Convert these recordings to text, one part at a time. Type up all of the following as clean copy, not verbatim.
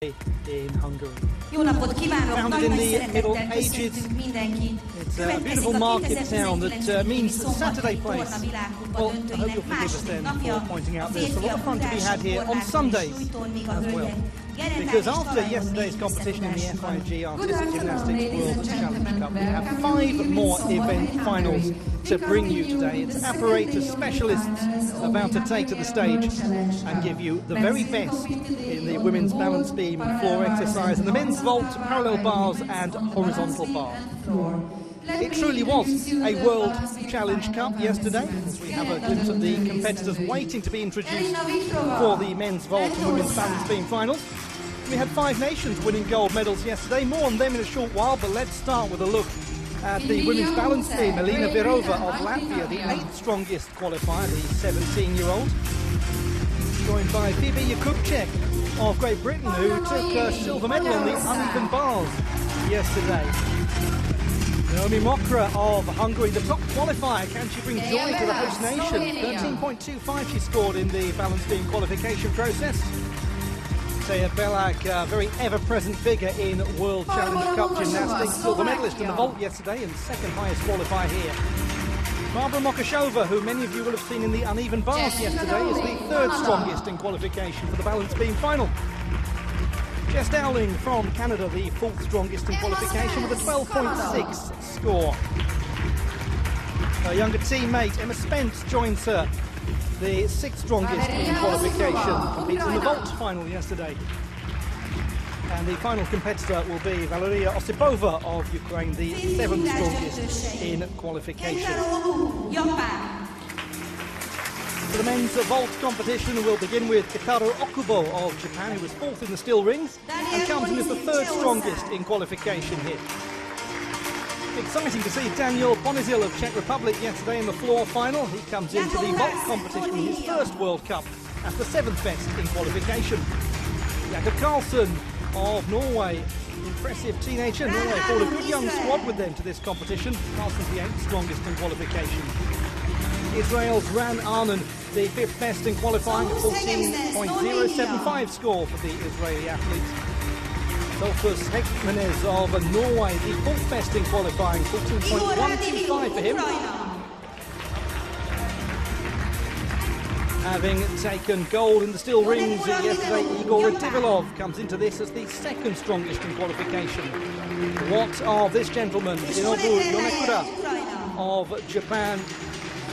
in Hungary. Jó napot kívánok! Founded in the Middle Ages, köszöntünk mindenkit. it's a beautiful market town that means Saturday place. Well, I hope you'll forgive us then for pointing out there's a lot of fun to be had here on Sundays as well. Because after yesterday's competition in the FIG Artistic Gymnastics World Challenge Cup, we have 5 more event finals to bring you today. It's apparatus specialists about to take to the stage and give you the very best in the women's balance beam and floor exercise and the men's vault, parallel bars and horizontal bar. It truly was a World Challenge Cup yesterday, as we have a glimpse of the competitors waiting to be introduced for the men's vault and women's balance beam finals. We had 5 nations winning gold medals yesterday, more on them in a short while, but let's start with a look at the women's balance beam. Elena Virova of Latvia, the 8th strongest qualifier, the 17-year-old, joined by Phoebe Jakubczek of Great Britain, who took a silver medal on the uneven bars yesterday. Naomi Mokra of Hungary, the top qualifier. Can she bring joy to the host nation? 13.25 she scored in the balance beam qualification process. Teja Belak, a very ever-present figure in World Challenge Cup gymnastics, silver medalist in the vault yesterday and second highest qualifier here. Barbara Mokashova, who many of you will have seen in the uneven bars yesterday, is the 3rd strongest in qualification for the balance beam final. Jess Dowling from Canada, the 4th strongest in qualification with a 12.6 score. Her younger teammate Emma Spence joins her, the 6th strongest in qualification, competes in the vault final yesterday. And the final competitor will be Valeria Osipova of Ukraine, the 7th strongest in qualification. For the men's vault competition, we'll begin with Kitaru Okubo of Japan, who was 4th in the steel rings and comes in as the 3rd strongest in qualification here. Exciting to see Daniel Ponizil of Czech Republic yesterday in the floor final. He comes into the vault competition in his 1st World Cup as the 7th best in qualification. Jakob Karlsson of Norway, impressive teenager. Norway brought a good young squad with them to this competition. Karlsson's the 8th strongest in qualification. Israel's Ran Arnon, the 5th best in qualifying, a 14.075 score for the Israeli athletes. Dolphus Hekmanes of Norway, the 4th best in qualifying, 14.125 for him. Having taken gold in the steel rings yesterday, Igor Radivilov comes into this as the 2nd strongest in qualification. What of this gentleman, Shinobu Yonekura of Japan,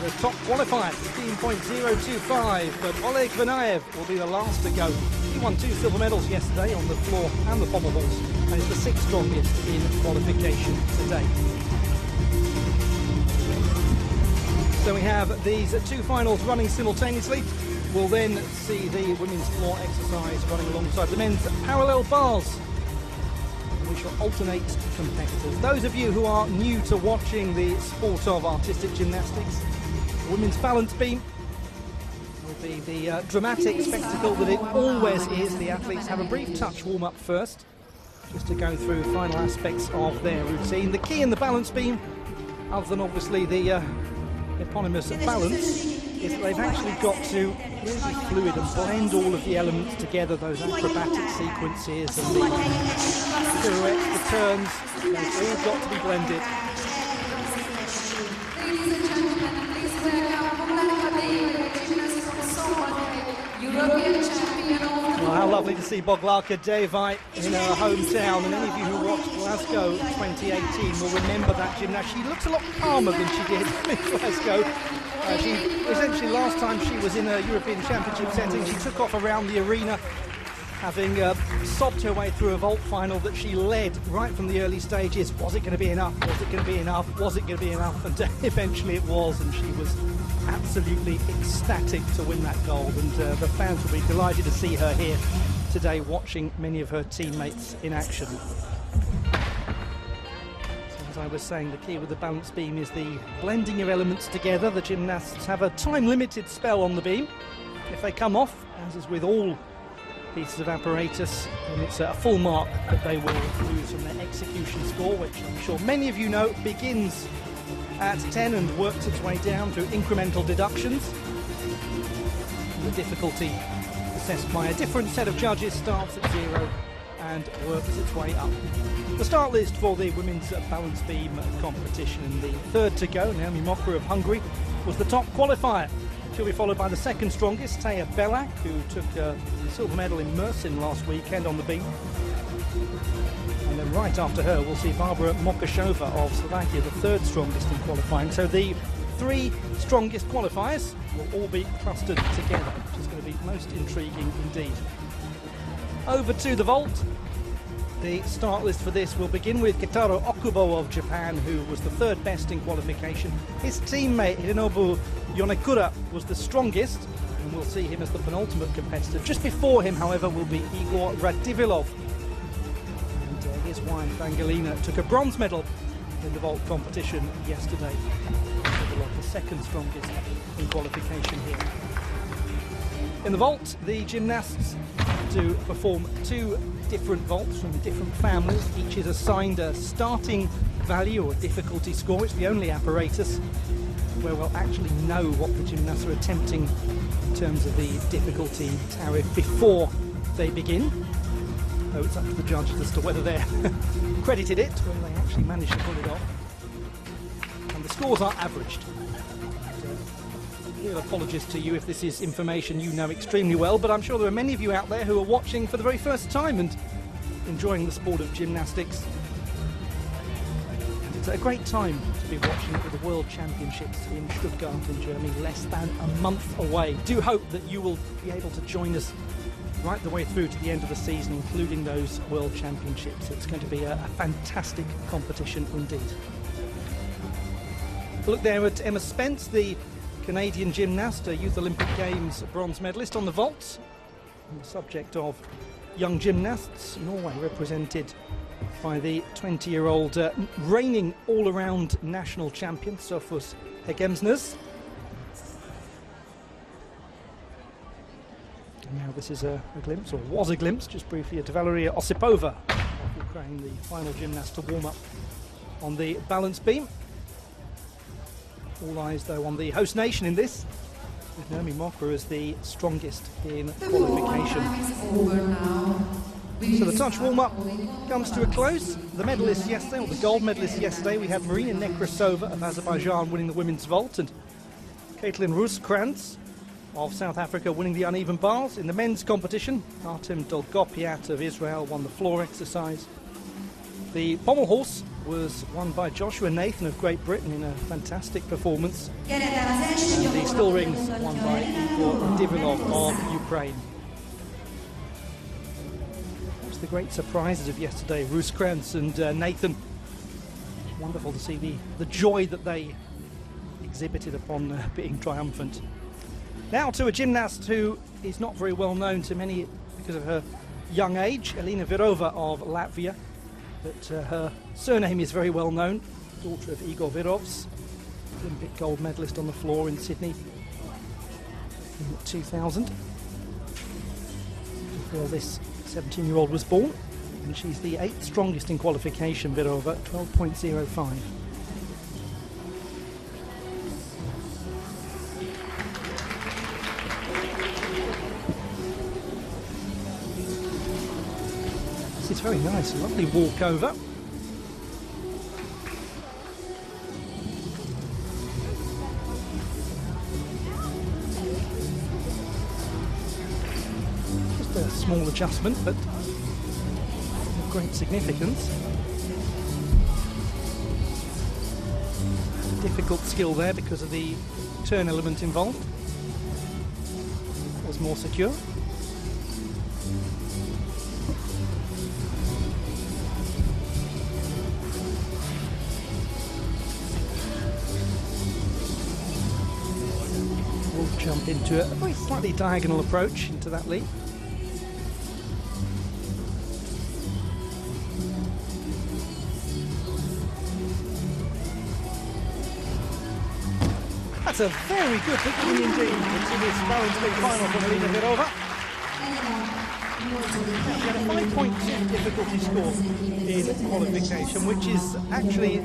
the top qualifier, 15.025, but Oleg Vanayev will be the last to go. He won 2 silver medals yesterday on the floor and the pommel horse, and is the 6th strongest in qualification today. So we have these 2 finals running simultaneously. We'll then see the women's floor exercise running alongside the men's parallel bars. We shall alternate competitors. Those of you who are new to watching the sport of artistic gymnastics, women's balance beam will be the dramatic spectacle that it always is. The athletes have a brief touch warm-up first, just to go through final aspects of their routine. The key in the balance beam, other than obviously the eponymous balance, is that they've actually got to really be fluid and blend all of the elements together, those acrobatic sequences and the pirouettes, the turns, they've all got to be blended. Well, how lovely to see Boglarka Devai in her hometown, and any of you who watched Glasgow 2018 will remember that gymnast. She looks a lot calmer than she did in Glasgow. She essentially, last time she was in a European Championship setting, she took off around the arena, having sobbed her way through a vault final that she led right from the early stages. Was it going to be enough? Was it going to be enough? Was it going to be enough? And eventually it was, and she was absolutely ecstatic to win that gold, and the fans will be delighted to see her here today watching many of her teammates in action. So as I was saying, the key with the balance beam is the blending of elements together. The gymnasts have a time-limited spell on the beam. If they come off, as is with all pieces of apparatus, then it's a full mark that they will lose from their execution score, which I'm sure many of you know begins at 10 and works its way down through incremental deductions. The difficulty assessed by a different set of judges starts at 0 and works its way up. The start list for the women's balance beam competition. The third to go, Naomi Mokra of Hungary, was the top qualifier. She'll be followed by the second strongest, Taya Belak, who took a silver medal in Mersin last weekend on the beam. And then right after her, we'll see Barbara Mokashova of Slovakia, the third strongest in qualifying. So the three strongest qualifiers will all be clustered together, which is going to be most intriguing indeed. Over to the vault. The start list for this will begin with Kitaro Okubo of Japan, who was the third best in qualification. His teammate Hirinobu Yonekura was the strongest, and we'll see him as the penultimate competitor. Just before him, however, will be Igor Radivilov. And his wife Angelina took a bronze medal in the vault competition yesterday. Radivilov, the second strongest in qualification here. In the vault, the gymnasts to perform two different vaults from different families. Each is assigned a starting value or difficulty score. It's the only apparatus where we'll actually know what the gymnasts are attempting in terms of the difficulty tariff before they begin. Though it's up to the judges as to whether they're credited it, whether they actually manage to pull it off. And the scores are averaged. Real apologies to you if this is information you know extremely well, but I'm sure there are many of you out there who are watching for the very first time and enjoying the sport of gymnastics. And it's a great time to be watching it with the World Championships in Stuttgart in Germany, less than a month away. Do hope that you will be able to join us right the way through to the end of the season, including those World Championships. It's going to be a fantastic competition indeed. Look there at Emma Spence, the Canadian gymnast, a Youth Olympic Games bronze medalist on the vault. On the subject of young gymnasts, Norway represented by the 20-year-old reigning all-around national champion, Sofus Hegemsnes. And now this is a glimpse, or was a glimpse, just briefly, at Valeria Osipova of Ukraine, the final gymnast to warm up on the balance beam. All eyes, though, on the host nation in this, with Naomi Mokra as the strongest in qualification. So the touch warm-up comes to a close. The medalists yesterday, or the gold medalists yesterday, we had Marina Nekrasova of Azerbaijan winning the women's vault, and Caitlin Rooskrantz of South Africa winning the uneven bars. In the men's competition, Artem Dolgopiat of Israel won the floor exercise. The pommel horse was won by Joshua Nathan of Great Britain in a fantastic performance. And the still rings won by Igor Radivilov of Ukraine. That's the great surprises of yesterday, Rooskrantz and Nathan. It's wonderful to see the joy that they exhibited upon being triumphant. Now to a gymnast who is not very well known to many because of her young age, Elina Virova of Latvia. But her surname is very well known, daughter of Igor Virovs, Olympic gold medalist on the floor in Sydney in 2000. Before this 17-year-old was born, and she's the 8th strongest in qualification, Virova, 12.05. It's very nice, a lovely walkover. Just a small adjustment, but of great significance. Difficult skill there because of the turn element involved. That was more secure. Jump into a very slightly diagonal approach into that leap. That's a very good beginning indeed to this balance beam final from Elina Virova. She had a 5.2 difficulty score in qualification, which is actually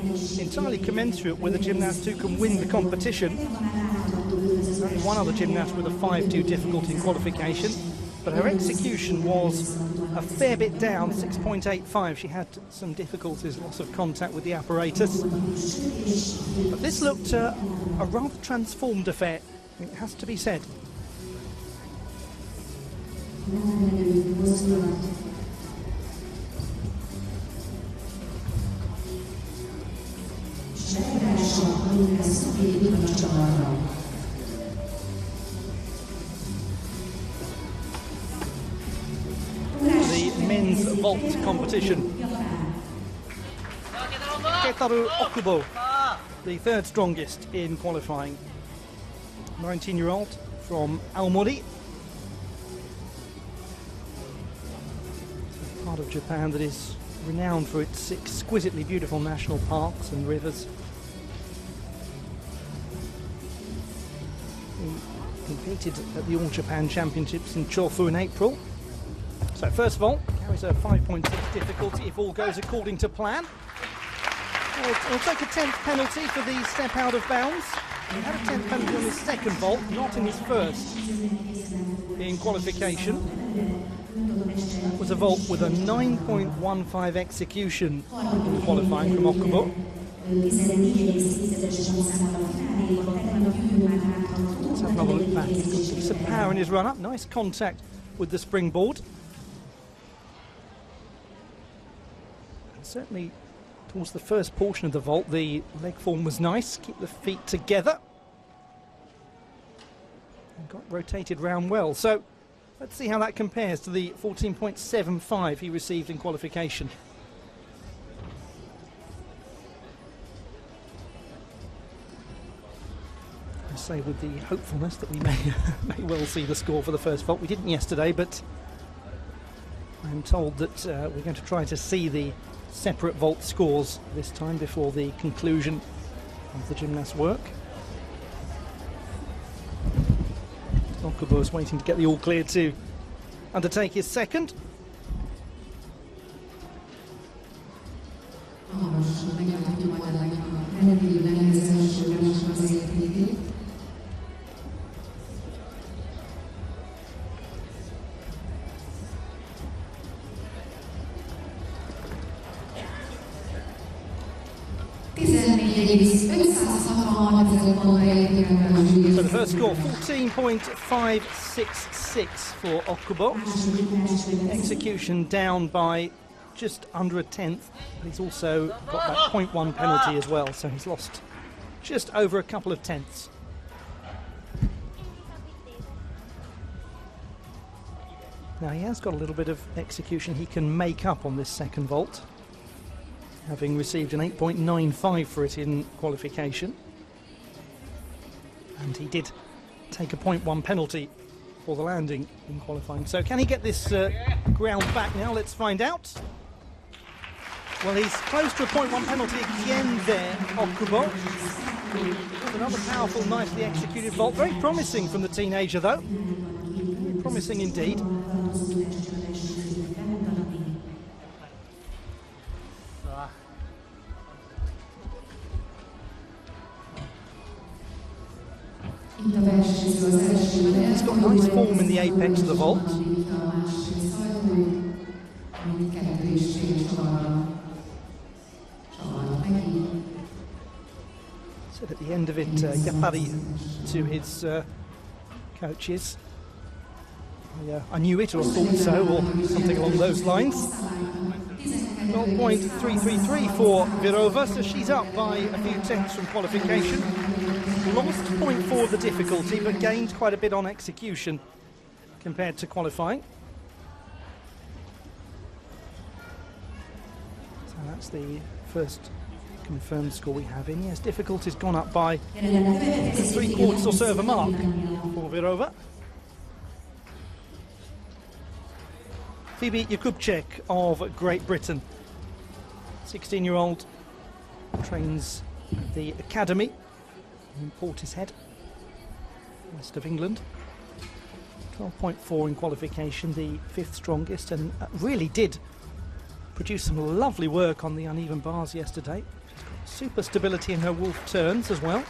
entirely commensurate with a gymnast who can win the competition. Only one other gymnast with a 5.2 difficulty in qualification, but her execution was a fair bit down, 6.85. She had some difficulties, loss of contact with the apparatus. But this looked a rather transformed affair, it has to be said. The men's vault competition. Ketaru Okubo, the third strongest in qualifying. 19-year-old from Aomori. Part of Japan that is renowned for its exquisitely beautiful national parks and rivers. He competed at the All Japan Championships in Chofu in April. So first vault carries a 5.6 difficulty if all goes according to plan. He'll take a 10th penalty for the step out of bounds. He had a 10th penalty on his second vault, not in his first in qualification. That was a vault with a 9.15 execution in qualifying from Okubo. Let's have another look back. He's got a piece of power in his run-up. Nice contact with the springboard. And certainly towards the first portion of the vault, the leg form was nice. Keep the feet together. And got rotated round well. So let's see how that compares to the 14.75 he received in qualification. I say with the hopefulness that we may well see the score for the first vault. We didn't yesterday, but I'm told that we're going to try to see the separate vault scores this time before the conclusion of the gymnast's work. Okubo is waiting to get the all clear to undertake his second. So the first score, 14.566 for Okubo. Execution down by just under a tenth. He's also got that 0.1 penalty as well, so he's lost just over a couple of tenths. Now he has got a little bit of execution he can make up on this second vault, having received an 8.95 for it in qualification. And he did take a 0.1 penalty for the landing in qualifying. So can he get this ground back now? Let's find out. Well, he's close to a 0.1 penalty again there, Okubo. Another powerful, nicely executed vault. Very promising from the teenager, though. Very promising indeed. He's got nice form in the apex of the vault. Said at the end of it, Yapari to his coaches, I knew it, or thought so, or something along those lines. 12.333 for Virova, so she's up by a few tenths from qualification. Lost 0.4 of the difficulty, but gained quite a bit on execution compared to qualifying. So that's the first confirmed score we have in. Yes, difficulty's gone up by 3/4 or so of a mark for Virova. Phoebe Jakubczyk of Great Britain, 16-year-old, trains at the academy in Portishead, west of England. 12.4 in qualification, the fifth strongest, and really did produce some lovely work on the uneven bars yesterday. She's got super stability in her wolf turns as well.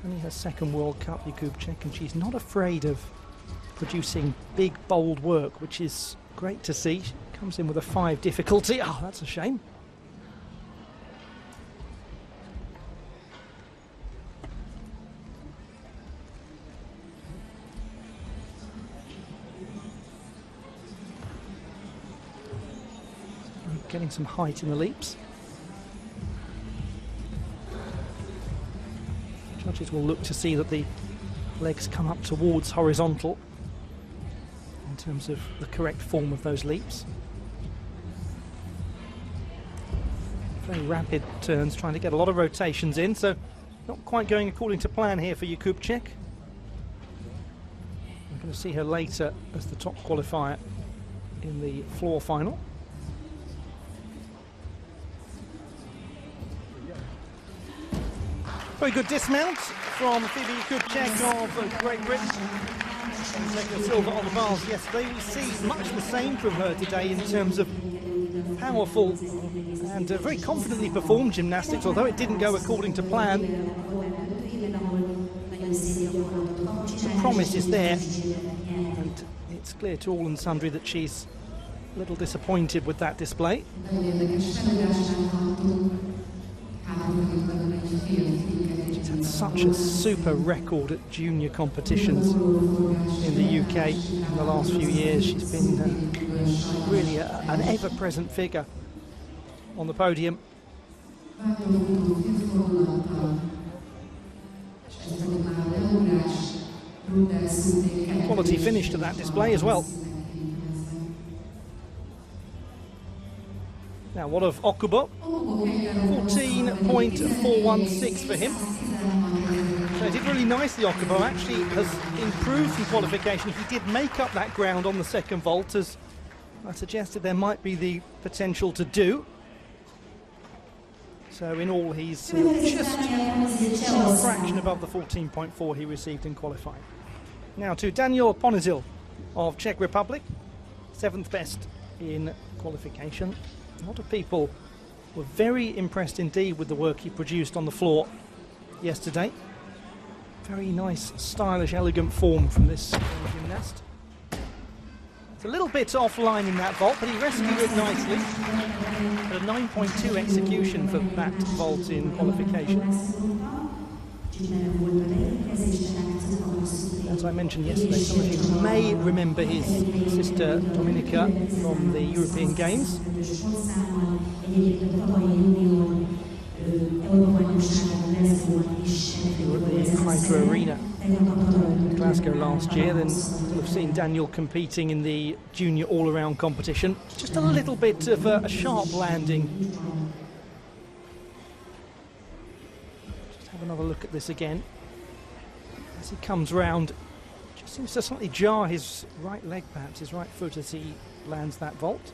only her second World Cup, Yakubchik, and she's not afraid of producing big, bold work, which is great to see. She comes in with a 5 difficulty. Oh, that's a shame. Getting some height in the leaps. Judges will look to see that the legs come up towards horizontal in terms of the correct form of those leaps. Very rapid turns, trying to get a lot of rotations in, so not quite going according to plan here for Yakubchik. We're going to see her later as the top qualifier in the floor final. Very good dismount from Phoebe Yakubchik of Great Britain. Taking a silver on the bars yesterday. We see much the same from her today in terms of powerful and very confidently performed gymnastics, although it didn't go according to plan. The promise is there, and it's clear to all and sundry that she's a little disappointed with that display. She's had such a super record at junior competitions in the UK in the last few years. She's been really an ever-present figure on the podium. Quality finish to that display as well. Now, what of Okubo? 14.416 for him. So he did really nicely, Okubo. Actually has improved from qualification. He did make up that ground on the second vault, as I suggested there might be the potential to do. So in all, he's just a fraction above the 14.4 he received in qualifying. Now to Daniel Ponizil of Czech Republic, 7th best in qualification. A lot of people were very impressed indeed with the work he produced on the floor yesterday. Very nice, stylish, elegant form from this gymnast. It's a little bit offline in that vault, but he rescued it nicely. At a 9.2 execution for that vault in qualification. As I mentioned yesterday, some of you may remember his sister Dominika from the European Games. You were at the Hydro Arena in Glasgow last year, then we've seen Daniel competing in the junior all-around competition. Just a little bit of a sharp landing. Just have another look at this again. As he comes round, just seems to slightly jar his right leg, perhaps his right foot, as he lands that vault.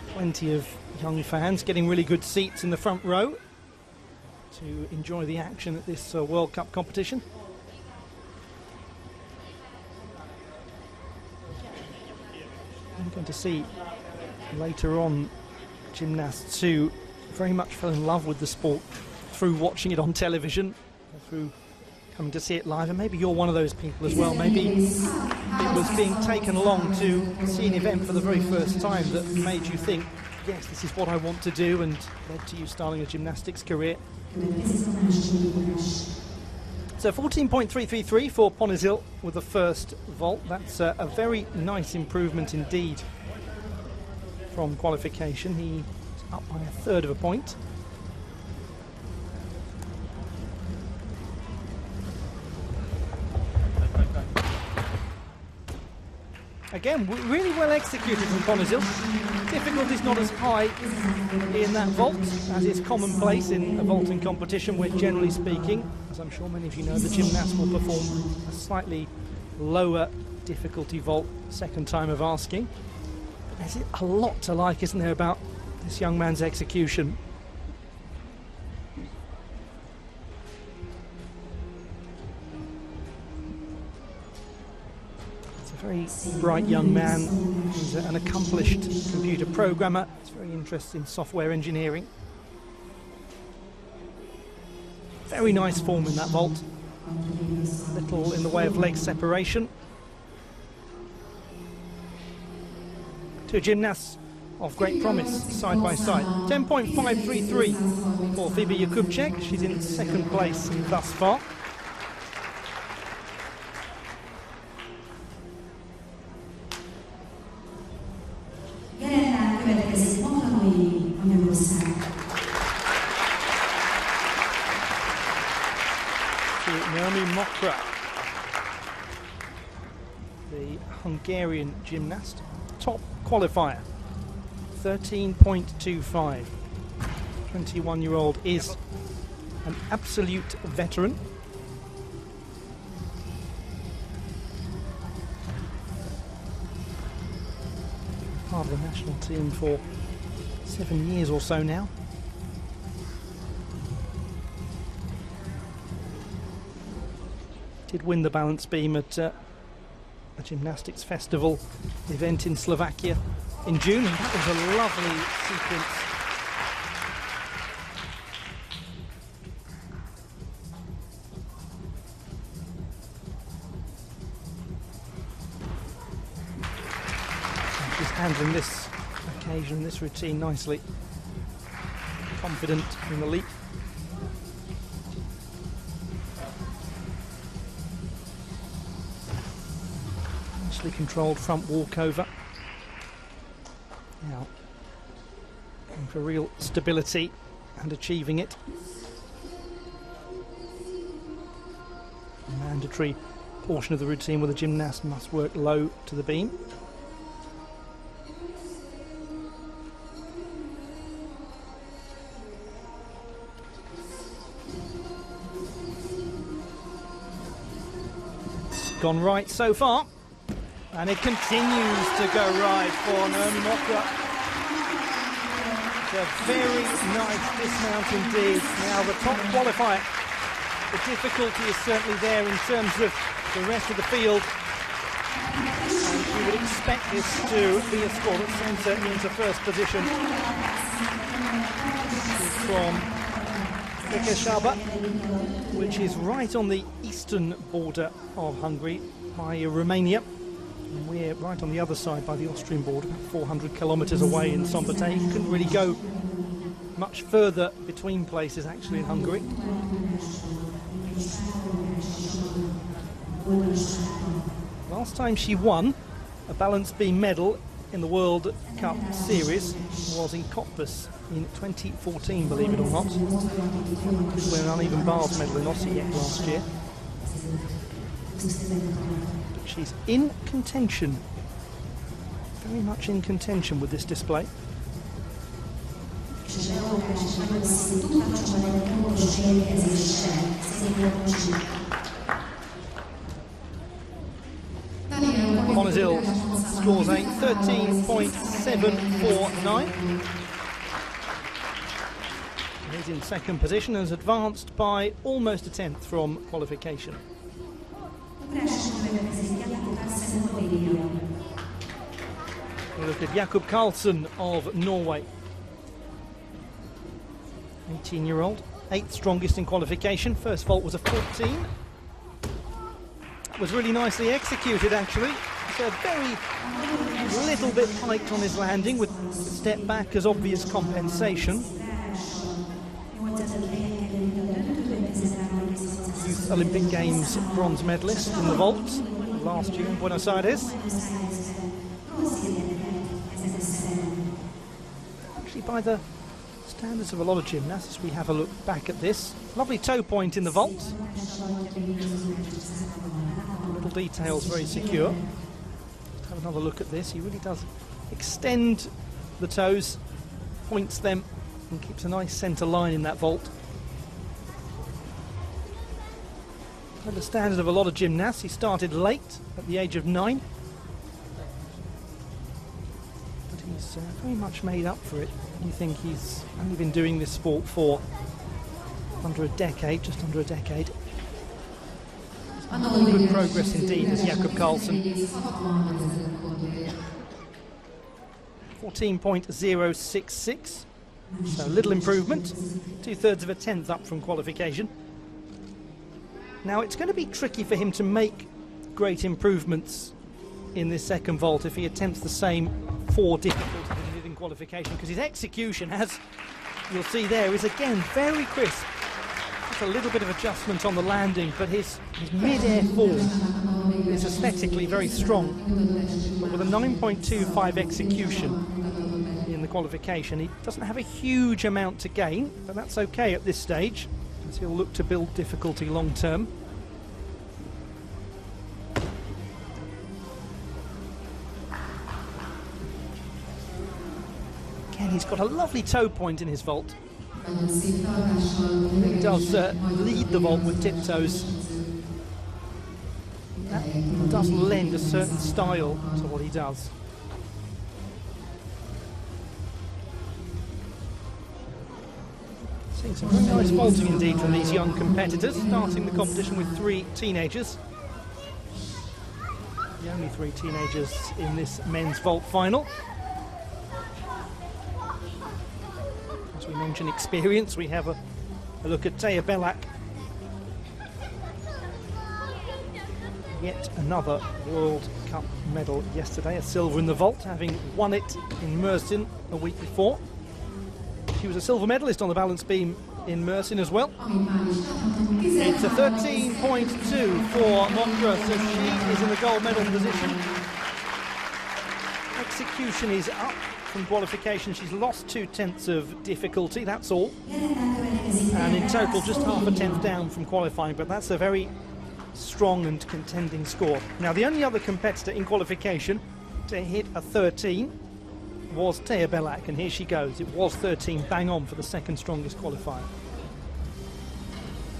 Plenty of young fans getting really good seats in the front row to enjoy the action at this World Cup competition. I'm going to see later on gymnasts who very much fell in love with the sport through watching it on television, through coming to see it live, and maybe you're one of those people as well. Maybe it was being taken along to see an event for the very first time that made you think, yes, this is what I want to do, and led to you starting a gymnastics career. So 14.333 for Ponizil with the first vault. That's a very nice improvement indeed from qualification. He's up by 1/3 of a point. Again, really well executed from Ponizil. Difficulty's not as high in that vault as is commonplace in a vaulting competition, where generally speaking, as I'm sure many of you know, the gymnast will perform a slightly lower difficulty vault second time of asking. But there's a lot to like, isn't there, about this young man's execution. very bright young man. He's an accomplished computer programmer. He's very interested in software engineering. Very nice form in that vault. Little in the way of leg separation. Two gymnasts of great promise, side by side. 10.533 for Phoebe Jakubczak. She's in second place thus far. Naomi Mokra, the Hungarian gymnast, top qualifier, 13.25. 21-year-old is an absolute veteran. Part of the national team for 7 years or so now. Did win the balance beam at a gymnastics festival event in Slovakia in June, and that was a lovely sequence. And she's handling this occasion, this routine nicely. Confident in the leap. Controlled front walkover. Now, going for real stability and achieving it. A mandatory portion of the routine where the gymnast must work low to the beam. It's gone right so far. And it continues to go right for Naomi Mokra. It's a very nice dismount indeed. Now the top qualifier. The difficulty is certainly there in terms of the rest of the field. And you would expect this to be a score that sends her into first position. From Szombathely, which is right on the eastern border of Hungary by Romania. And we're right on the other side by the Austrian border, about 400 kilometres away in Szombathely. You couldn't really go much further between places actually in Hungary. Last time she won a balance beam medal in the World Cup Series was in Cottbus in 2014, believe it or not. She did win an uneven bars medal in Osijek last year. She's in contention, very much in contention with this display. Bonazil scores a 13.749. He's in second position and has advanced by almost a tenth from qualification. Look at Jakob Karlsson of Norway. 18-year-old, 8th strongest in qualification. First vault was a 14. That was really nicely executed actually. So very little bit hiked on his landing with a step back as obvious compensation. Youth Olympic Games bronze medalist in the vault last year in Buenos Aires. Actually, by the standards of a lot of gymnasts, we have a look back at this. Lovely toe point in the vault. Little details, very secure. Let's have another look at this. He really does extend the toes, points them, and keeps a nice centre line in that vault. By the standards of a lot of gymnasts, he started late at the age of 9. But he's very much made up for it. You think he's only been doing this sport for under a decade, just under a decade. He's Good progress indeed as Jakob Karlsson. 14.066, so a little improvement, 2/3 of a tenth up from qualification. Now it's going to be tricky for him to make great improvements in this second vault if he attempts the same 4 difficulties that he did in qualification, because his execution, as you'll see there, is again very crisp. Just a little bit of adjustment on the landing, but his mid-air fall is aesthetically very strong. But with a 9.25 execution in the qualification, he doesn't have a huge amount to gain, but that's okay at this stage, as he'll look to build difficulty long term. Again, he's got a lovely toe point in his vault. He does lead the vault with tiptoes. That does lend a certain style to what he does. Seeing some very nice vaulting indeed from these young competitors, starting the competition with 3 teenagers. The only 3 teenagers in this men's vault final. As we mentioned experience, we have a look at Taya Belak. Yet another World Cup medal yesterday, a silver in the vault, having won it in Mersin a week before. She was a silver medalist on the balance beam in Mersin as well. It's a 13.2 for Mokra, so she is in the gold medal position. Execution is up from qualification. She's lost 2/10 of difficulty, that's all. And in total, just half a tenth down from qualifying, but that's a very strong and contending score. Now, the only other competitor in qualification to hit a 13 was Taya Belak, and here she goes. It was 13, bang on for the second strongest qualifier.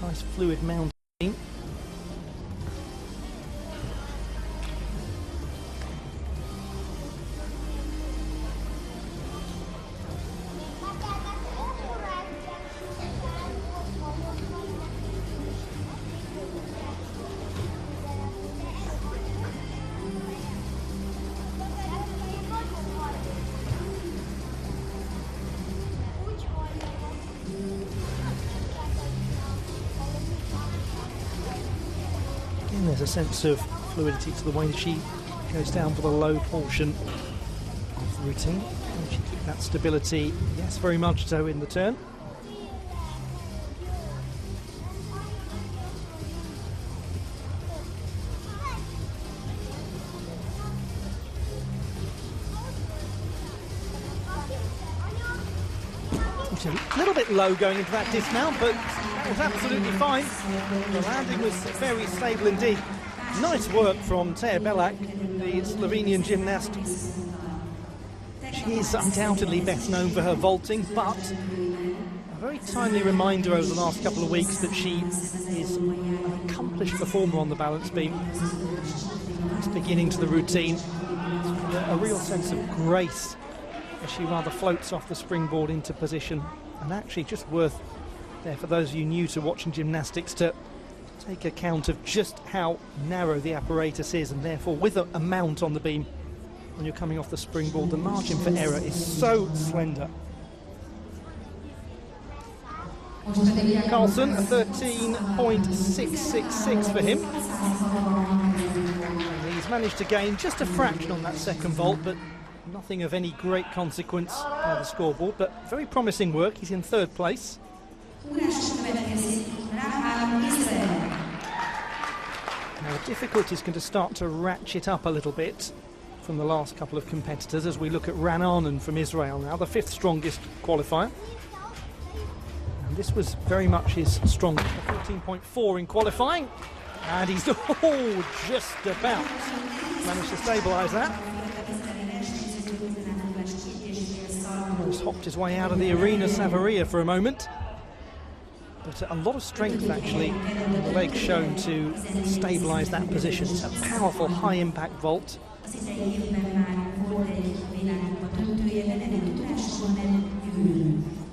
Nice fluid mounting. There's a sense of fluidity to the way she goes down for the low portion of the routine. Can she keep that stability? Yes, very much so in the turn. A little bit low going into that dismount, but that was absolutely fine. The landing was very stable indeed. Nice work from Taya Belak, the Slovenian gymnast. She is undoubtedly best known for her vaulting, but a very timely reminder over the last couple of weeks that she is an accomplished performer on the balance beam. It's beginning to the routine. A real sense of grace as she rather floats off the springboard into position, and actually just worth there for those of you new to watching gymnastics to take account of just how narrow the apparatus is, and therefore with a mount on the beam when you're coming off the springboard, the margin for error is so slender. Karlsson, a 13.666 for him. And he's managed to gain just a fraction on that second vault, but nothing of any great consequence by the scoreboard, but very promising work. He's in 3rd place. Now the difficulty is going to start to ratchet up a little bit from the last couple of competitors as we look at Ra'anan from Israel now, the 5th strongest qualifier. And this was very much his strongest, 14.4 in qualifying, and he's just about managed to stabilise that. Almost hopped his way out of the arena Savaria for a moment. But a lot of strength actually in the legs shown to stabilise that position. It's a powerful high impact vault.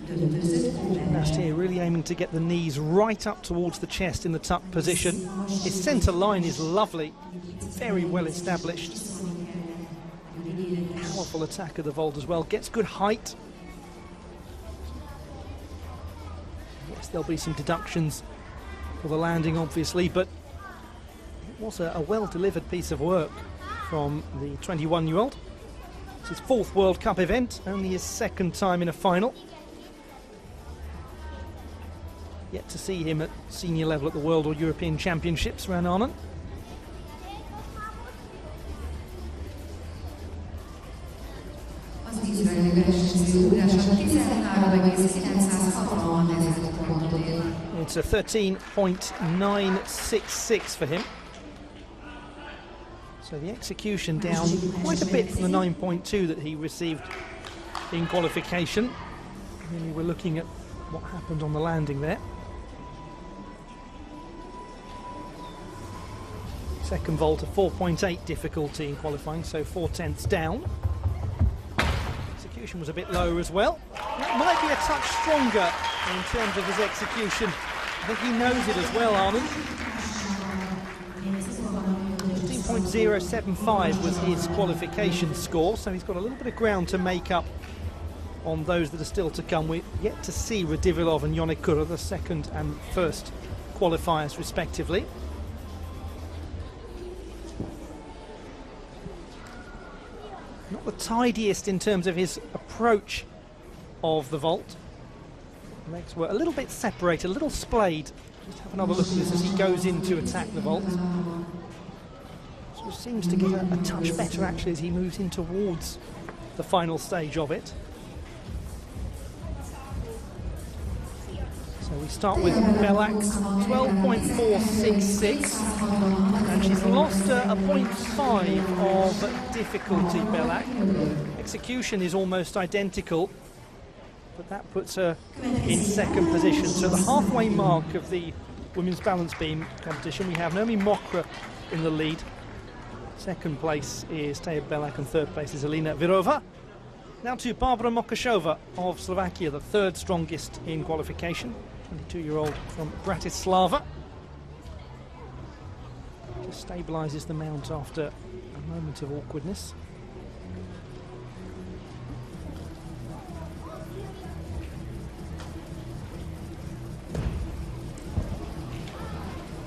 Gymnast here really aiming to get the knees right up towards the chest in the tuck position. His centre line is lovely, very well established. Powerful attack of the vault as well, gets good height. Yes, there'll be some deductions for the landing obviously, but it was a well-delivered piece of work from the 21-year-old. It's his 4th World Cup event, only his 2nd time in a final. Yet to see him at senior level at the World or European Championships, Rananen. It's a 13.966 for him. So the execution down quite a bit from the 9.2 that he received in qualification. Really, we're looking at what happened on the landing there. Second vault, a 4.8 difficulty in qualifying, so 4/10 down. Execution was a bit lower as well. That might be a touch stronger in terms of his execution. I think he knows it as well, Arnold. 15.075 was his qualification score, so he's got a little bit of ground to make up on those that are still to come. We're yet to see Radivilov and Yonekura, the 2nd and 1st qualifiers respectively. Not the tidiest in terms of his approach of the vault. Legs were a little bit separated, a little splayed. Just have another look at this as he goes in to attack the vault. So it seems to get a touch better actually as he moves in towards the final stage of it. So we start with Belak, 12.466, and she's lost a 0.5 of difficulty, Belak. Execution is almost identical, but that puts her in 2nd position. So the halfway mark of the women's balance beam competition, we have Naomi Mokra in the lead. 2nd place is Teja Belak and 3rd place is Alina Virova. Now to Barbara Mokashova of Slovakia, the 3rd strongest in qualification. 22-year-old from Bratislava. Just stabilises the mount after a moment of awkwardness.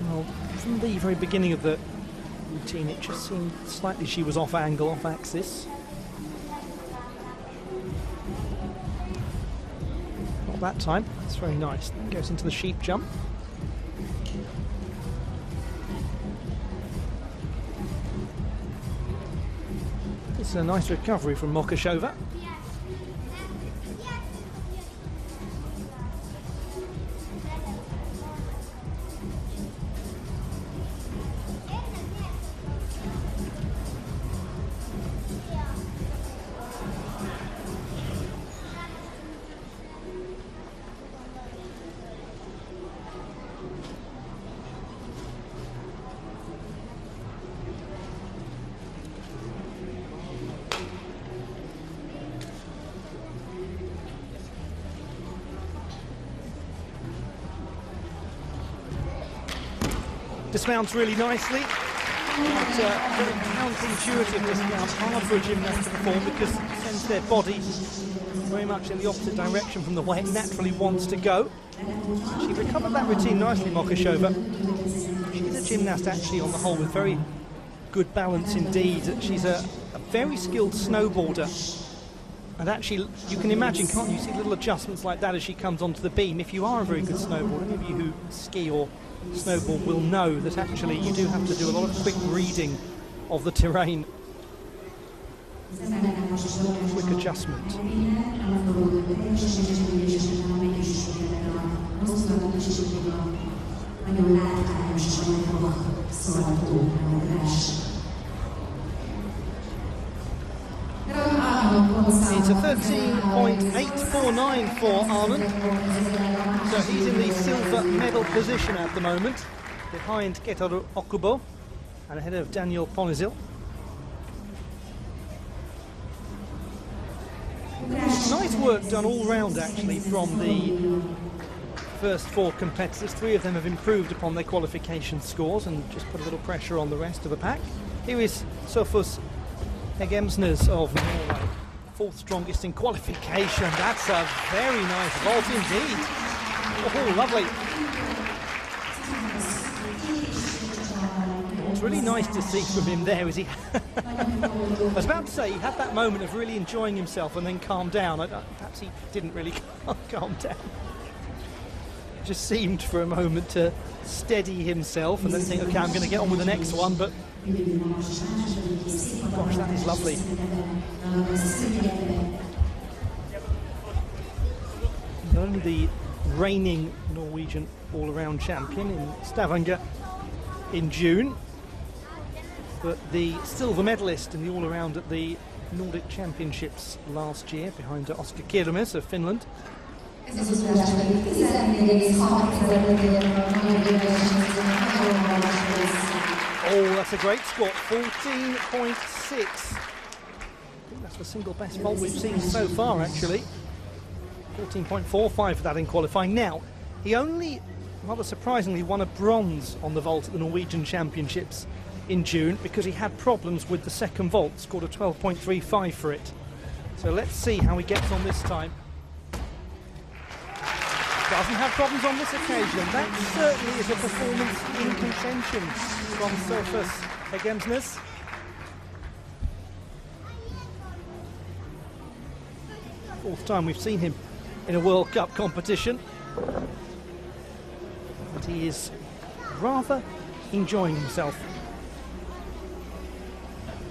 Well, from the very beginning of the routine, it just seemed slightly she was off angle, off axis. That time, it's very nice. Goes into the sheep jump. It's a nice recovery from Mokashova. Dismounts really nicely. It's very counterintuitive dismount, hard for a gymnast to perform because it sends their body very much in the opposite direction from the way it naturally wants to go. She recovered that routine nicely, Mokashova. She's a gymnast actually on the whole with very good balance indeed. She's a very skilled snowboarder. And actually, you can imagine, can't you, see little adjustments like that as she comes onto the beam. If you are a very good snowboarder, any of you who ski or snowboard will know that actually you do have to do a lot of quick reading of the terrain. Quick adjustment. It's a 13.849 for Arnold. So he's in the silver medal position at the moment, behind Ketaru Okubo and ahead of Daniel Ponizil. Nice nice work done all round actually from the first 4 competitors. 3 of them have improved upon their qualification scores and just put a little pressure on the rest of the pack. Here is Sofus Hegemsnes of Norway, 4th strongest in qualification. That's a very nice vault indeed. Oh, lovely. What's really nice to see from him there is he I was about to say he had that moment of really enjoying himself and then calmed down. Perhaps he didn't really calm down. Just seemed for a moment to steady himself and then think, okay, I'm going to get on with the next one, but gosh, that is lovely. Not only the reigning Norwegian all-around champion in Stavanger in June, but the silver medalist in the all-around at the Nordic Championships last year behind Oskar Kirmes of Finland. Oh, that's a great score, 14.6. I think that's the single best vault we've seen so far, actually. 14.45 for that in qualifying. Now, he only, rather surprisingly, won a bronze on the vault at the Norwegian Championships in June because he had problems with the second vault, scored a 12.35 for it. So let's see how he gets on this time. Doesn't have problems on this occasion. That certainly is a performance in contention from Sofus Hegemsnes. Fourth time we've seen him in a World Cup competition. And he is rather enjoying himself.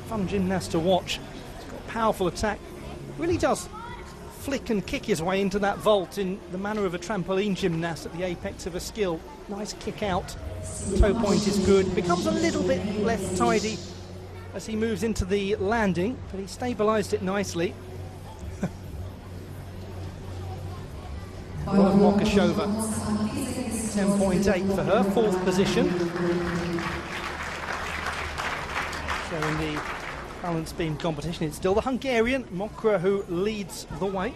Fun gymnast to watch. He's got a powerful attack. Really does flick and kick his way into that vault in the manner of a trampoline gymnast at the apex of a skill. Nice kick out. Toe point is good. Becomes a little bit less tidy as he moves into the landing, but he stabilised it nicely. Mokashova, 10.8 for her, 4th position. Showing the balance beam competition. It's still the Hungarian Mokra who leads the way.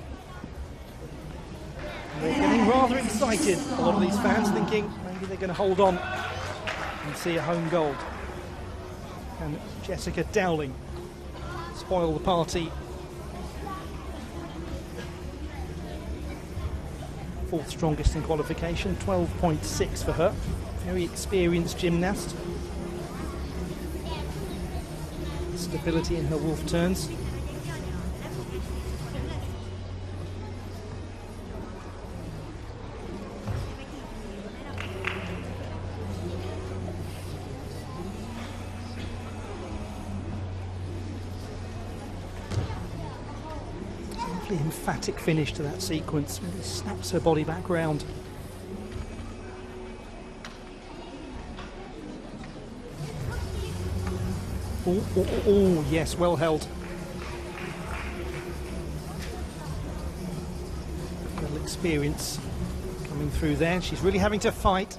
And they're getting rather excited, a lot of these fans, thinking maybe they're going to hold on and see a home gold. And Jessica Dowling spoil the party. 4th strongest in qualification, 12.6 for her. Very experienced gymnast. Stability in her wolf turns. Lovely emphatic finish to that sequence. Really snaps her body back round. Oh, yes, well held. Little experience coming through there. She's really having to fight.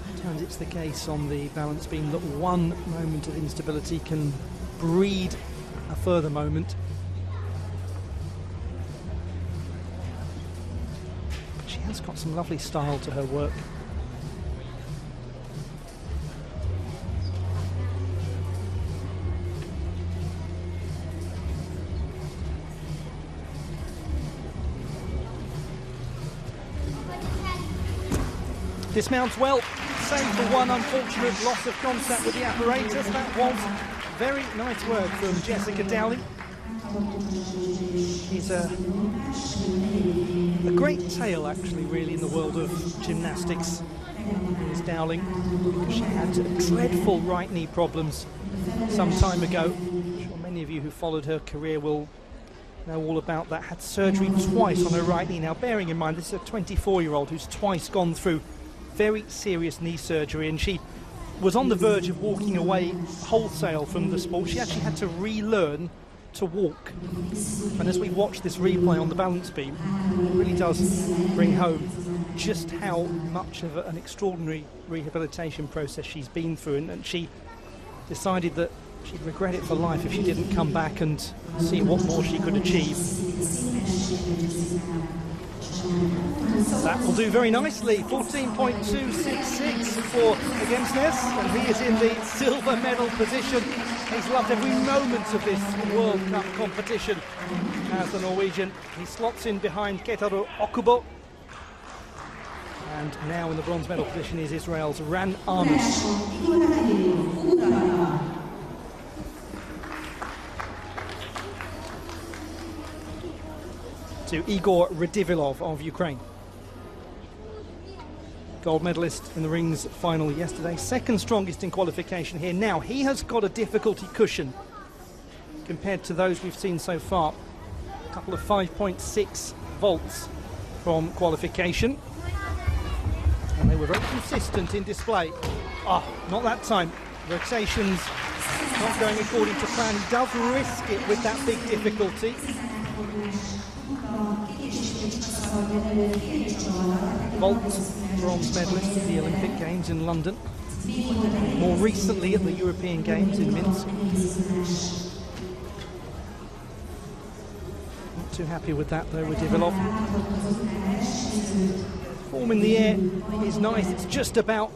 Sometimes it's the case on the balance beam that one moment of instability can breed a further moment. But she has got some lovely style to her work. Dismounts well, save for one unfortunate loss of contact with the apparatus. That was very nice work from Jessica Dowling. She's a great tale, actually, really, in the world of gymnastics. Ms. Dowling, because she had dreadful right knee problems some time ago. I'm sure many of you who followed her career will know all about that. Had surgery twice on her right knee. Now, bearing in mind, this is a 24-year-old who's twice gone through very serious knee surgery, and she was on the verge of walking away wholesale from the sport. She actually had to relearn to walk. And as we watch this replay on the balance beam, it really does bring home just how much of an extraordinary rehabilitation process she's been through. And she decided that She'd regret it for life if she didn't come back and see what more she could achieve. That will do very nicely. 14.266 for Agensnes, and he is in the silver medal position. He's loved every moment of this World Cup competition as the Norwegian. He slots in behind Ketaru Okubo. And now in the bronze medal position is Israel's Ran Amos. To Igor Radivilov of Ukraine. Gold medalist in the rings final yesterday, second strongest in qualification here. Now he has got a difficulty cushion compared to those we've seen so far. A couple of 5.6 volts from qualification, and they were very consistent in display. Not that time. Rotations not going according to plan. He does risk it with that big difficulty. Vault bronze medalist at the Olympic Games in London. More recently at the European Games in Minsk. Not too happy with that though, Radivilov. Form in the air is nice. It's just about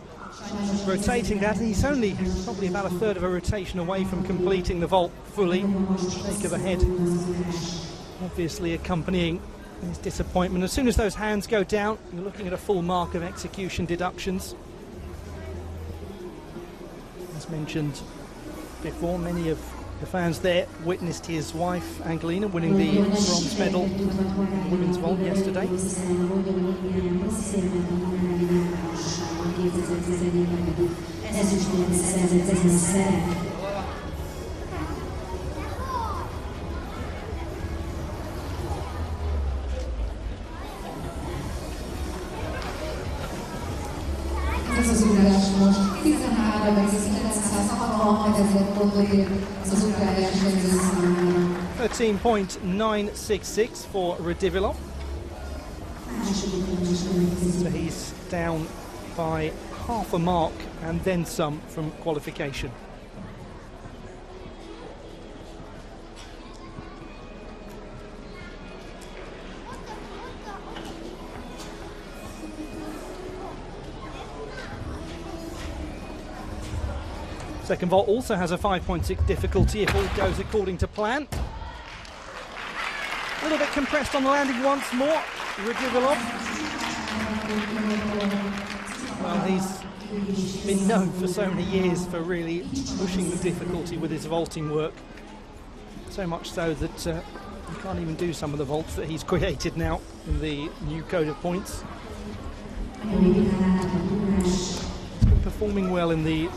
rotating that, and he's only probably about a third of a rotation away from completing the vault fully. Shake of the head obviously accompanying his disappointment. As soon as those hands go down, you're looking at a full mark of execution deductions. As mentioned before, many of the fans there witnessed his wife Angelina winning the bronze medal in women's vault yesterday. Ez az ugrás most 13,966 pontért az ukrán versenyző számára. 13.966 for Radivilov. So he's down by half a mark and then some from qualification. Second vault also has a 5.6 difficulty if all goes according to plan. A little bit compressed on the landing once more. Radivilov. Well, he's been known for so many years for really pushing the difficulty with his vaulting work. So much so that he can't even do some of the vaults that he's created now in the new code of points. He's been performing well in the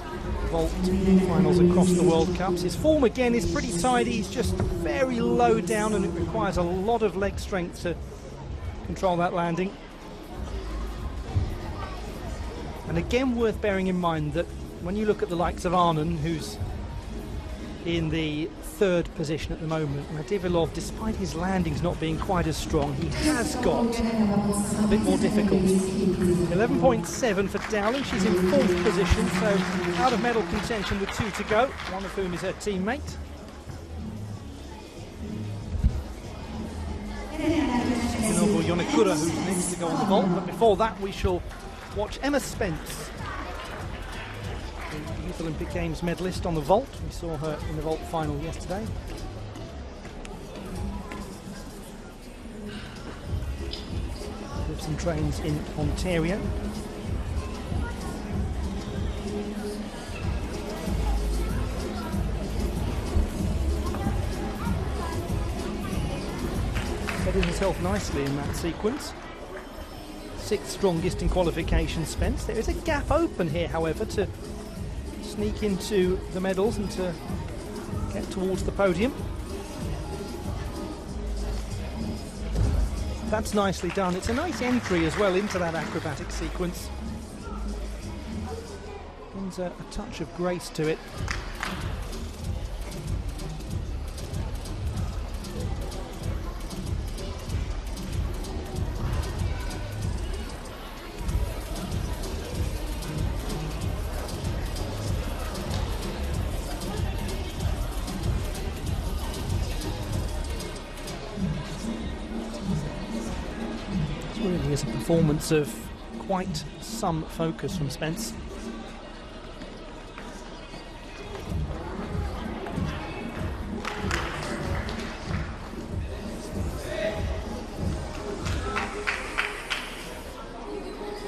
vault finals across the World Cups. His form again is pretty tidy. He's just very low down, and it requires a lot of leg strength to control that landing. And again, worth bearing in mind that when you look at the likes of Arnon, who's in the third position at the moment, Radivilov, despite his landings not being quite as strong, he has got a bit more difficulty. 11.7 for Dowling. She's in fourth position, so out of medal contention with 2 to go, one of whom is her teammate. Nobu Yonekura, who's next to go on the vault, but before that we shall watch Emma Spence, the Youth Olympic Games medalist on the vault. We saw her in the vault final yesterday. Lives and trains in Ontario. Setting himself nicely in that sequence. 6th strongest in qualification, Spence. There is a gap open here, however, to sneak into the medals and to get towards the podium. That's nicely done. It's a nice entry as well into that acrobatic sequence. Brings a touch of grace to it. performance of quite some focus from Spence.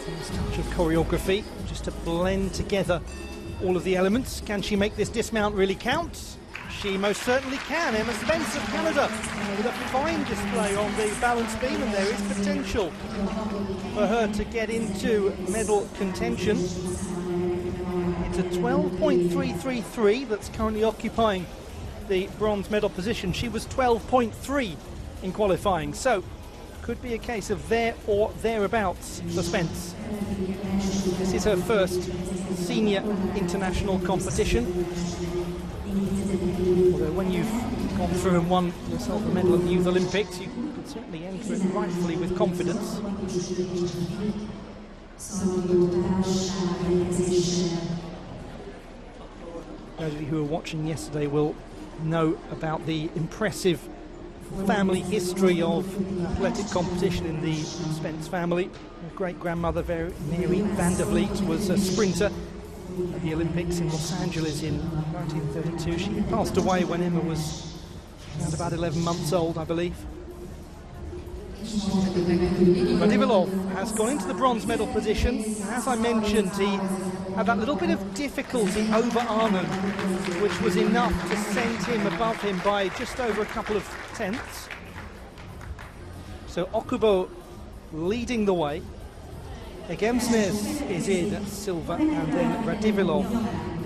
This touch of choreography just to blend together all of the elements. Can she make this dismount really count? She most certainly can. Emma Spence of Canada with a fine display on the balance beam, and there is potential for her to get into medal contention. It's a 12.333 that's currently occupying the bronze medal position. She was 12.3 in qualifying, so could be a case of there or thereabouts for Spence. This is her first senior international competition. Although when you've gone through and won yourself a medal at the Youth Olympics, you can certainly enter it rightfully with confidence. Those of you who were watching yesterday will know about the impressive family history of athletic competition in the Spence family. Her great-grandmother, Mary van der Vliet, was a sprinter at the Olympics in Los Angeles in 1932. She passed away when Emma was around about 11 months old, I believe. Radivillov has gone into the bronze medal position. As I mentioned, he had that little bit of difficulty over Arnon, which was enough to send him above him by just over a couple of tenths. So Okubo leading the way. Egemsnes is in silver, and then Radivillov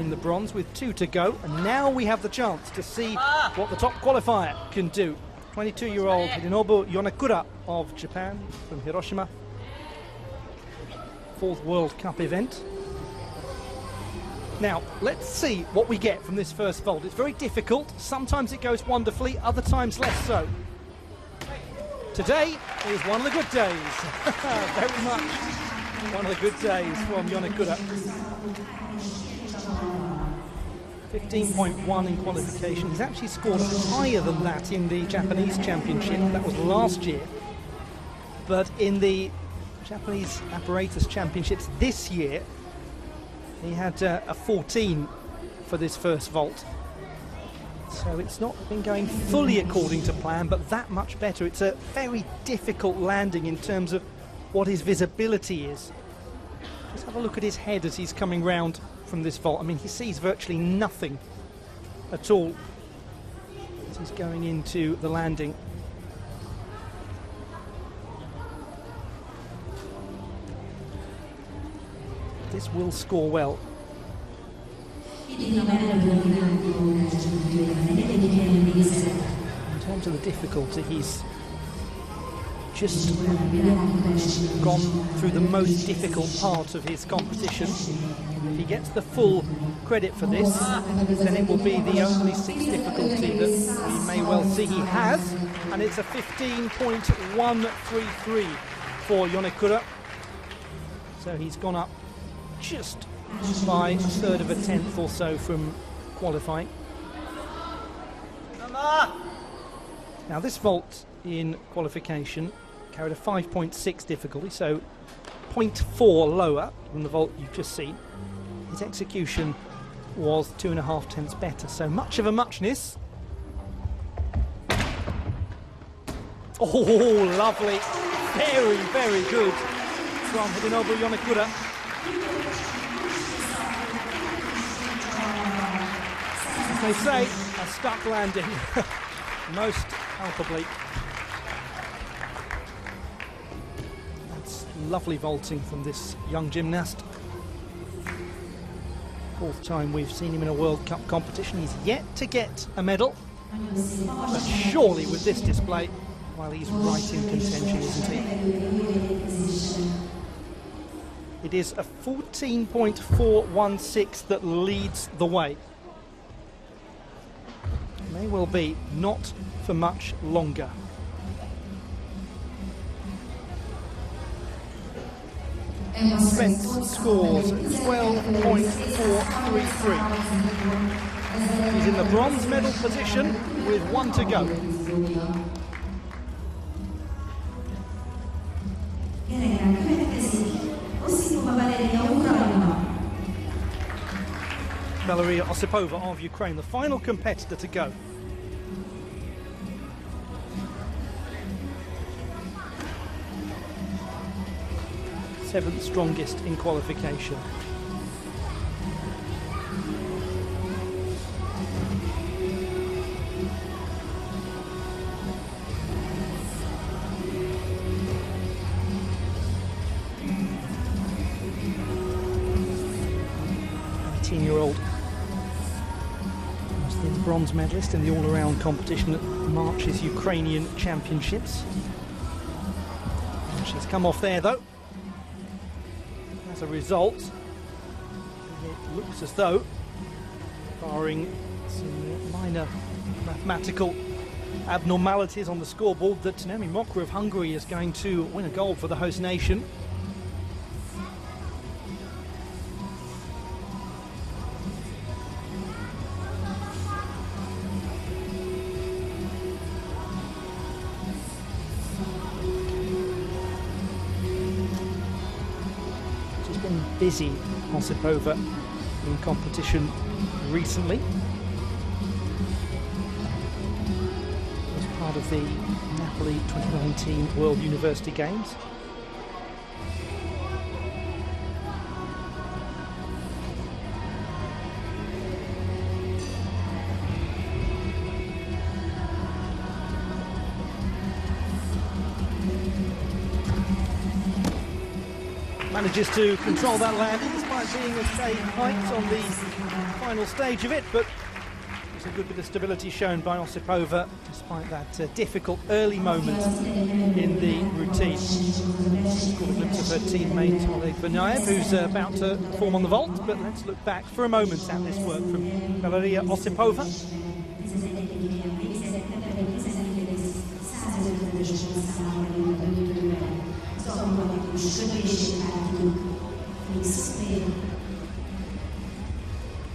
in the bronze with 2 to go. And now we have the chance to see what the top qualifier can do. 22-year-old Hidenobu Yonakura of Japan from Hiroshima. 4th World Cup event. Now, let's see what we get from this first vault. It's very difficult. Sometimes it goes wonderfully, other times less so. Today is one of the good days. Very much one of the good days from Yonakura. 15.1 in qualification. He's actually scored higher than that in the Japanese championship. That was last year. But in the Japanese apparatus championships this year, he had a 14 for this first vault. So it's not been going fully according to plan, but that much better. It's a very difficult landing in terms of what his visibility is. Just have a look at his head as he's coming round from this vault. I mean, he sees virtually nothing at all as he's going into the landing. This will score well. In terms of the difficulty, he's just gone through the most difficult part of his competition. If he gets the full credit for this, then it will be the only 6 difficulty that we may well see he has, and it's a 15.133 for Yonakura. So he's gone up just by 1/3 of a tenth or so from qualifying. Now this vault in qualification carried a 5.6 difficulty, so 0.4 lower than the vault you've just seen. His execution was 2.5 tenths better, so much of a muchness. Oh, lovely. Very, very good from Hidenobu Yonakura. As they say, a stuck landing, most palpably. That's lovely vaulting from this young gymnast. 4th time we've seen him in a World Cup competition. He's yet to get a medal, but surely with this display, well, he's right in contention, isn't he? It is a 14.416 that leads the way. May well be not for much longer. Spence scores 12.433. He's in the bronze medal position with 1 to go. Yeah. Valeria Osipova of Ukraine, the final competitor to go. Seventh strongest in qualification. Year-old, the bronze medalist in the all-around competition at March's Ukrainian Championships. She's come off there though. As a result, it looks as though, barring some minor mathematical abnormalities on the scoreboard, that Naomi Mokra of Hungary is going to win a gold for the host nation. Busy Osipova in competition recently as part of the Napoli 2019 World University Games. Manages to control that landing despite being a shade height on the final stage of it, but there's a good bit of stability shown by Osipova despite that difficult early moment in the routine. Got a glimpse of her teammate Oleg Vanayev, who's about to perform on the vault, but let's look back for a moment at this work from Valeria Osipova.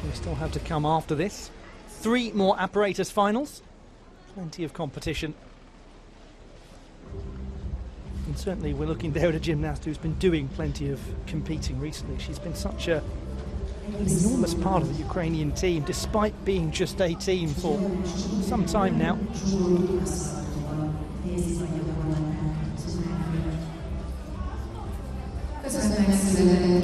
We still have to come after this. 3 more apparatus finals. Plenty of competition. And certainly we're looking there at a gymnast who's been doing plenty of competing recently. She's been such an enormous part of the Ukrainian team, despite being just 18 for some time now.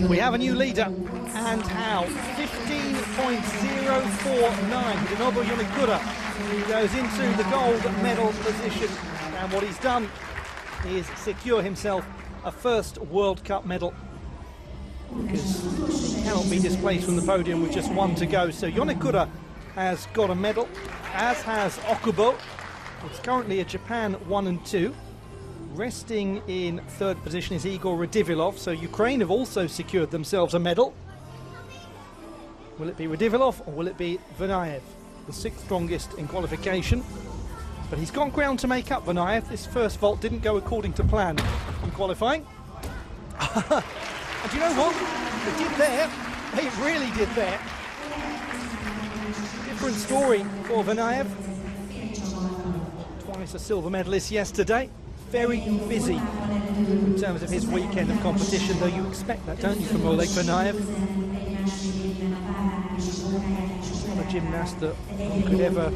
We have a new leader, and how? 15.049. Dinobu Yonikura goes into the gold medal position, and what he's done is secure himself a first World Cup medal, because he cannot be displaced from the podium with just 1 to go. So Yonikura has got a medal, as has Okubo. It's currently a Japan 1 and 2. Resting in 3rd position is Igor Radivilov, so Ukraine have also secured themselves a medal. Will it be Radivilov or will it be Vanayev, the 6th strongest in qualification? But he's got ground to make up, Vanayev. This first vault didn't go according to plan in qualifying. And do you know what? It did there. It really did there. Different story for Vanayev. Twice a silver medalist yesterday. Very busy in terms of his weekend of competition, though you expect that, don't you, from Oleg Vanayev? Not a gymnast that you could ever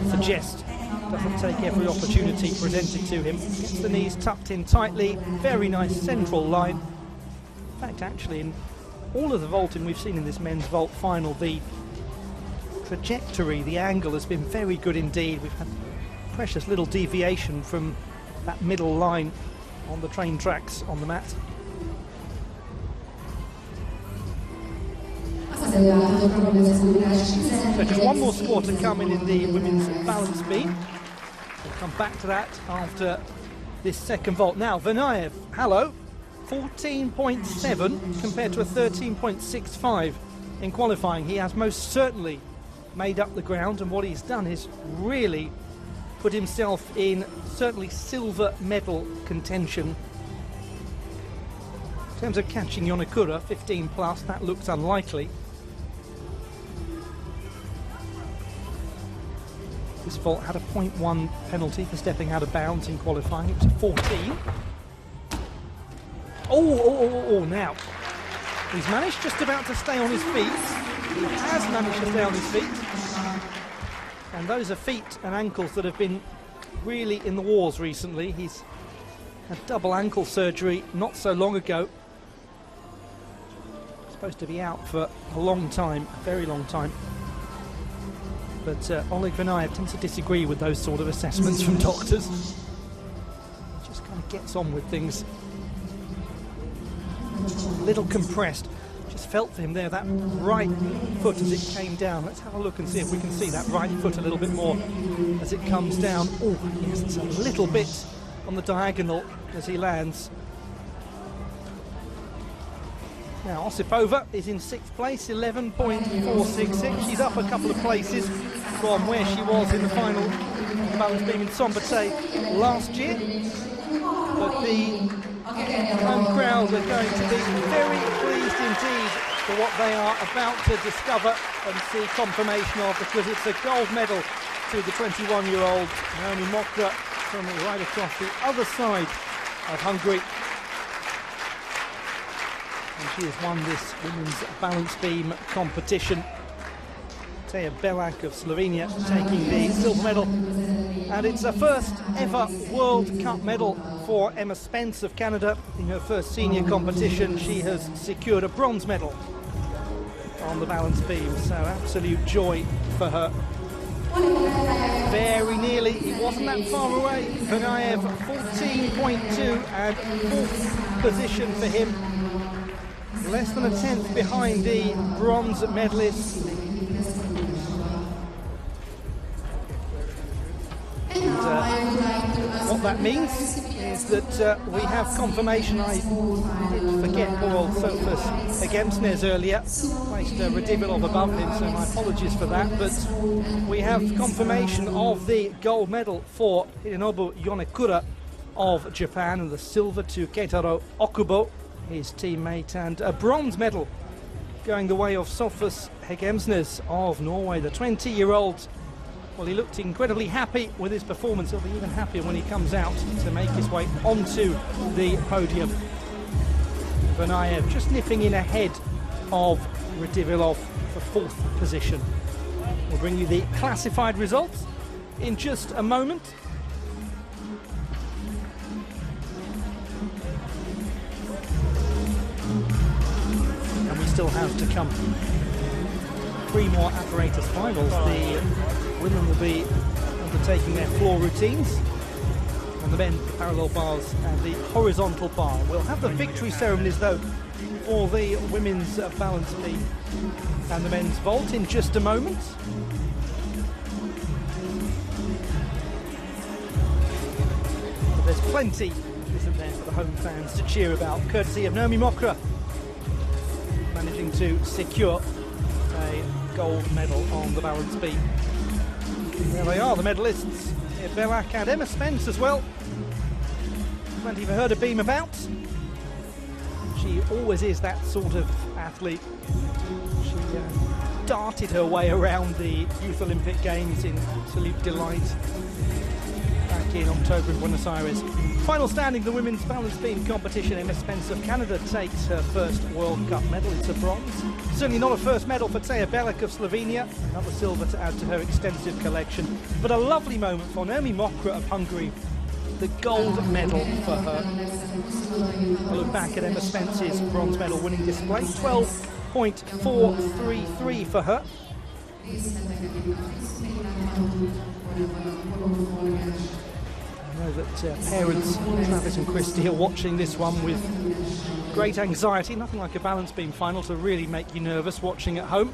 suggest doesn't take every opportunity presented to him. Gets the knees tucked in tightly, very nice central line. In fact, actually, in all of the vaulting we've seen in this men's vault final, the trajectory, the angle has been very good indeed. We've had precious little deviation from that middle line on the train tracks on the mat. So just 1 more score to come in the women's balance beam. We'll come back to that after this second vault. Now, Vanayev, hello, 14.7 compared to a 13.65 in qualifying. He has most certainly made up the ground, and what he's done is really put himself in certainly silver medal contention. In terms of catching Yonikura, 15 plus, that looks unlikely. This vault had a 0.1 penalty for stepping out of bounds in qualifying. It was a 14. Oh, now. He's managed just about to stay on his feet. He has managed to stay on his feet. And those are feet and ankles that have been really in the wars recently. He's had double ankle surgery not so long ago. Supposed to be out for a long time, a very long time. But Oleg Vanayev tends to disagree with those sort of assessments from doctors. He just kind of gets on with things. A little compressed. Just felt for him there, that right foot as it came down. Let's have a look and see if we can see that right foot a little bit more as it comes down. Oh, yes, it's a little bit on the diagonal as he lands. Now Osipova is in 6th place, 11.466. She's up a couple of places from where she was in the final balance beam in Szombathely last year. But the home crowd are going to be very pleased indeed for what they are about to discover and see confirmation of, because it's a gold medal to the 21-year-old Naomi Mokra from right across the other side of Hungary. And she has won this women's balance beam competition. Teja Belak of Slovenia taking the silver medal. And it's her first ever World Cup medal for Emma Spence of Canada. In her first senior competition, she has secured a bronze medal on the balance beam. So absolute joy for her. Very nearly, it wasn't that far away. Vanayev 14.2 and 4th position for him. Less than a 10th behind the bronze medalist. What that means is that we have confirmation. I did forget poor old Sofus Hegemsnes earlier. Placed Radivilov above him, so my apologies for that. But we have confirmation of the gold medal for Hirinobu Yonekura of Japan, and the silver to Keitaro Okubo, his teammate, and a bronze medal going the way of Sofus Hegemsnes of Norway, the 20-year-old. Well, he looked incredibly happy with his performance. He'll be even happier when he comes out to make his way onto the podium. Vanayev just nipping in ahead of Radivilov for 4th position. We'll bring you the classified results in just a moment. And we still have to come 3 more apparatus finals. The women will be undertaking their floor routines, and the men the parallel bars and the horizontal bar. We'll have the victory ceremonies though for the women's balance beam and the men's vault in just a moment. But there's plenty, isn't there, for the home fans to cheer about, courtesy of Naomi Mokra managing to secure a gold medal on the balance beam. There they are, the medalists. Belak and Emma Spence as well. Plenty for her to beam about. She always is that sort of athlete. She darted her way around the Youth Olympic Games in absolute delight back in October in Buenos Aires. Final standing, the women's balance beam competition. Emma Spence of Canada takes her first World Cup medal. It's a bronze. Certainly not a first medal for Teja Belak of Slovenia. Another silver to add to her extensive collection. But a lovely moment for Naomi Mokra of Hungary. The gold medal for her. We'll look back at Emma Spence's bronze medal winning display. 12.433 for her. I know that parents, Travis and Christy, are watching this one with great anxiety. Nothing like a balance beam final to really make you nervous watching at home.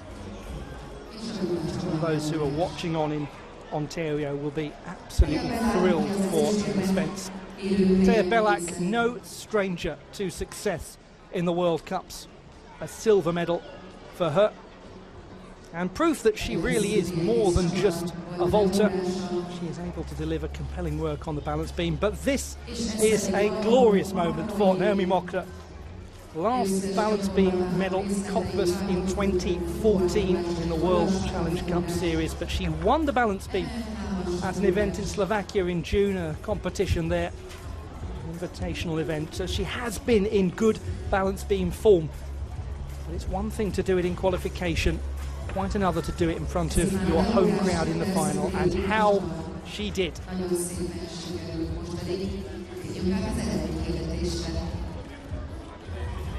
Those who are watching on in Ontario will be absolutely thrilled for Spence. Teja Belak, no stranger to success in the World Cups. A silver medal for her. And proof that she really is more than just a vaulter. She is able to deliver compelling work on the balance beam. But this is a glorious moment for Naomi Mokra. Last balance beam medal, Cottbus in 2014 in the World Challenge Cup Series. But she won the balance beam at an event in Slovakia in June, a competition there, an invitational event. So she has been in good balance beam form. But it's one thing to do it in qualification. quite another to do it in front of your home crowd in the final, and how she did. Nagyon szépen sikerült most pedig. Figyelj meg az eredményeket.